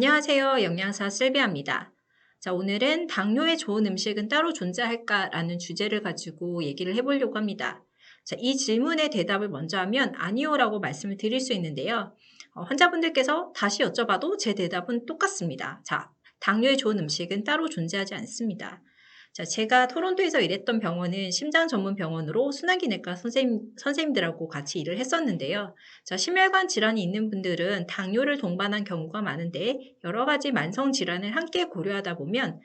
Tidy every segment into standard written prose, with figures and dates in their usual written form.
안녕하세요. 영양사 실비아입니다. 자, 오늘은 당뇨에 좋은 음식은 따로 존재할까라는 주제를 가지고 얘기를 해보려고 합니다. 자, 이 질문의 대답을 먼저 하면 아니요라고 말씀을 드릴 수 있는데요. 환자분들께서 다시 여쭤봐도 제 대답은 똑같습니다. 자, 당뇨에 좋은 음식은 따로 존재하지 않습니다. 자, 제가 토론토에서 일했던 병원은 심장 전문 병원으로 순환기내과 선생님들하고 같이 일을 했었는데요. 자, 심혈관 질환이 있는 분들은 당뇨를 동반한 경우가 많은데 여러 가지 만성 질환을 함께 고려하다 보면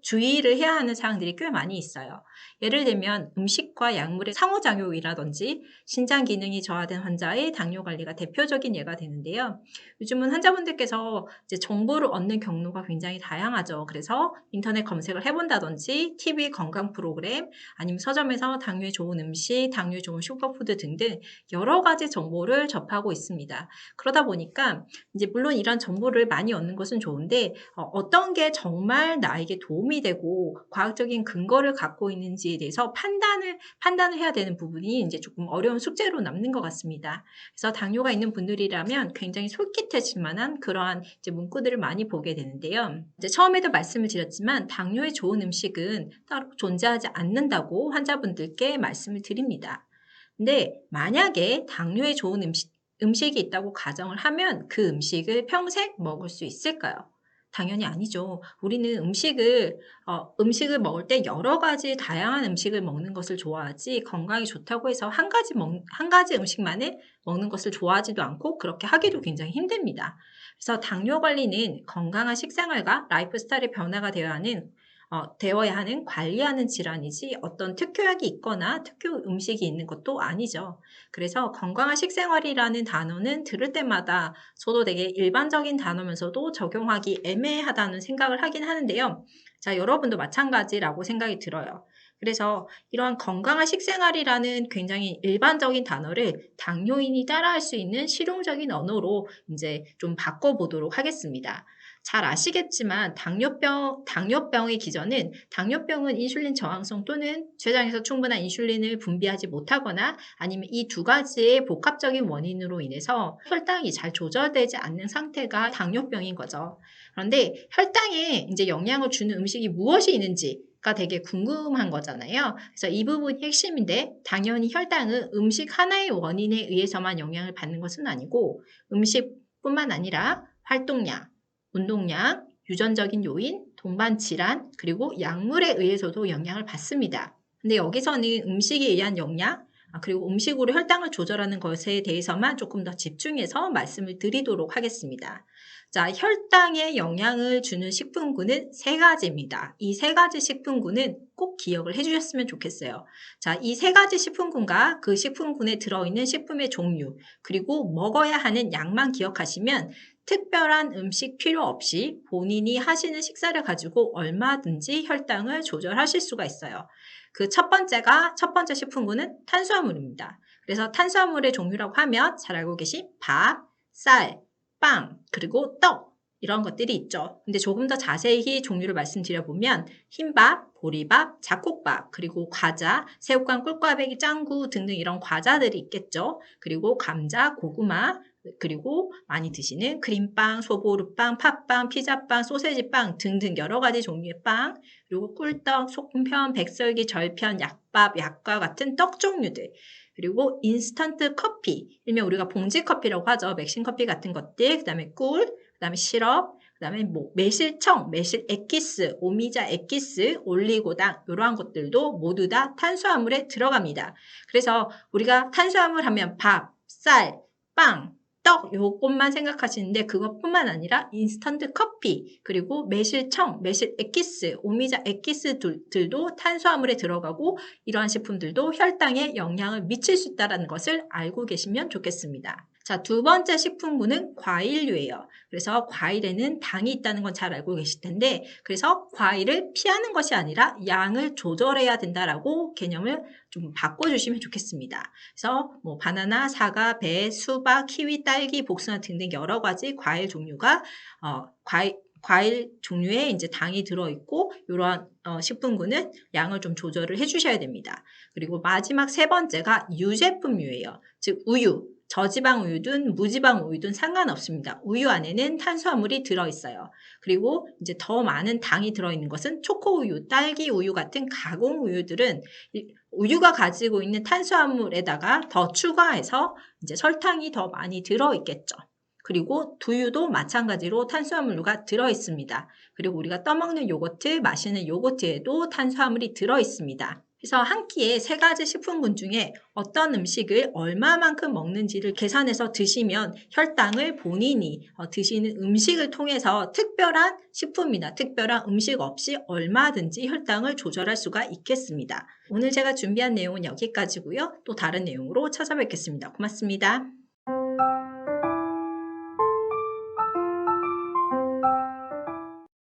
주의를 해야 하는 사항들이 꽤 많이 있어요. 예를 들면 음식과 약물의 상호작용이라든지 신장 기능이 저하된 환자의 당뇨 관리가 대표적인 예가 되는데요. 요즘은 환자분들께서 이제 정보를 얻는 경로가 굉장히 다양하죠. 그래서 인터넷 검색을 해본다든지 TV 건강 프로그램 아니면 서점에서 당뇨에 좋은 음식, 당뇨에 좋은 슈퍼푸드 등등 여러 가지 정보를 접하고 있습니다. 그러다 보니까 이제 물론 이런 정보를 많이 얻는 것은 좋은데 어떤 게 정말 나에게 도움이 되고 과학적인 근거를 갖고 있는지에 대해서 판단을 해야 되는 부분이 이제 조금 어려운 숙제로 남는 것 같습니다. 그래서 당뇨가 있는 분들이라면 굉장히 솔깃해질 만한 그러한 이제 문구들을 많이 보게 되는데요. 이제 처음에도 말씀을 드렸지만 당뇨에 좋은 음식은 따로 존재하지 않는다고 환자분들께 말씀을 드립니다. 근데 만약에 당뇨에 좋은 음식이 있다고 가정을 하면 그 음식을 평생 먹을 수 있을까요? 당연히 아니죠. 우리는 음식을 먹을 때 여러 가지 다양한 음식을 먹는 것을 좋아하지 건강에 좋다고 해서 한 가지 음식만을 먹는 것을 좋아하지도 않고 그렇게 하기도 굉장히 힘듭니다. 그래서 당뇨 관리는 건강한 식생활과 라이프 스타일의 변화가 되어야 하는 관리하는 질환이지 어떤 특효약이 있거나 특효 음식이 있는 것도 아니죠. 그래서 건강한 식생활이라는 단어는 들을 때마다 저도 되게 일반적인 단어면서도 적용하기 애매하다는 생각을 하긴 하는데요. 자, 여러분도 마찬가지라고 생각이 들어요. 그래서 이러한 건강한 식생활이라는 굉장히 일반적인 단어를 당뇨인이 따라할 수 있는 실용적인 언어로 이제 좀 바꿔보도록 하겠습니다. 잘 아시겠지만 당뇨병의 기전은 당뇨병은 인슐린 저항성 또는 췌장에서 충분한 인슐린을 분비하지 못하거나 아니면 이 두 가지의 복합적인 원인으로 인해서 혈당이 잘 조절되지 않는 상태가 당뇨병인 거죠. 그런데 혈당에 이제 영향을 주는 음식이 무엇이 있는지가 되게 궁금한 거잖아요. 그래서 이 부분이 핵심인데 당연히 혈당은 음식 하나의 원인에 의해서만 영향을 받는 것은 아니고 음식뿐만 아니라 활동량, 운동량, 유전적인 요인, 동반 질환, 그리고 약물에 의해서도 영향을 받습니다. 근데 여기서는 음식에 의한 영향, 그리고 음식으로 혈당을 조절하는 것에 대해서만 조금 더 집중해서 말씀을 드리도록 하겠습니다. 자, 혈당에 영향을 주는 식품군은 세 가지입니다. 이 세 가지 식품군은 꼭 기억을 해주셨으면 좋겠어요. 자, 이 세 가지 식품군과 그 식품군에 들어있는 식품의 종류, 그리고 먹어야 하는 양만 기억하시면 특별한 음식 필요 없이 본인이 하시는 식사를 가지고 얼마든지 혈당을 조절하실 수가 있어요. 그 첫 번째 식품군은 탄수화물입니다. 그래서 탄수화물의 종류라고 하면 잘 알고 계신 밥, 쌀, 빵, 그리고 떡 이런 것들이 있죠. 근데 조금 더 자세히 종류를 말씀드려보면 흰밥, 보리밥, 잡곡밥, 그리고 과자, 새우깡, 꿀꽈배기, 짱구 등등 이런 과자들이 있겠죠. 그리고 감자, 고구마, 그리고 많이 드시는 크림빵, 소보루빵, 팥빵, 피자빵, 소세지빵 등등 여러 가지 종류의 빵, 그리고 꿀떡, 송편, 백설기, 절편, 약밥, 약과 같은 떡 종류들, 그리고 인스턴트 커피, 일명 우리가 봉지 커피라고 하죠. 맥심 커피 같은 것들, 그 다음에 꿀, 그 다음에 시럽, 그 다음에 매실청, 매실 액기스, 오미자 액기스, 올리고당 이러한 것들도 모두 다 탄수화물에 들어갑니다. 그래서 우리가 탄수화물 하면 밥, 쌀, 빵, 떡 요것만 생각하시는데 그것뿐만 아니라 인스턴트 커피 그리고 매실청, 매실 액기스, 오미자 액기스들도 탄수화물에 들어가고 이러한 식품들도 혈당에 영향을 미칠 수 있다는 것을 알고 계시면 좋겠습니다. 자, 두 번째 식품군은 과일류예요. 그래서 과일에는 당이 있다는 건 잘 알고 계실 텐데 그래서 과일을 피하는 것이 아니라 양을 조절해야 된다라고 개념을 좀 바꿔주시면 좋겠습니다. 그래서 바나나, 사과, 배, 수박, 키위, 딸기, 복숭아 등등 여러 가지 과일 종류가 과일 종류에 이제 당이 들어있고 이러한 식품군은 양을 좀 조절을 해주셔야 됩니다. 그리고 마지막 세 번째가 유제품류예요. 즉 우유. 저지방 우유든 무지방 우유든 상관없습니다. 우유 안에는 탄수화물이 들어있어요. 그리고 이제 더 많은 당이 들어있는 것은 초코우유, 딸기 우유 같은 가공 우유들은 우유가 가지고 있는 탄수화물에다가 더 추가해서 이제 설탕이 더 많이 들어있겠죠. 그리고 두유도 마찬가지로 탄수화물류가 들어있습니다. 그리고 우리가 떠먹는 요거트, 마시는 요거트에도 탄수화물이 들어있습니다. 그래서 한 끼에 3가지 식품군 중에 어떤 음식을 얼마만큼 먹는지를 계산해서 드시면 혈당을 본인이 드시는 음식을 통해서 특별한 식품이나 특별한 음식 없이 얼마든지 혈당을 조절할 수가 있겠습니다. 오늘 제가 준비한 내용은 여기까지고요. 또 다른 내용으로 찾아뵙겠습니다. 고맙습니다.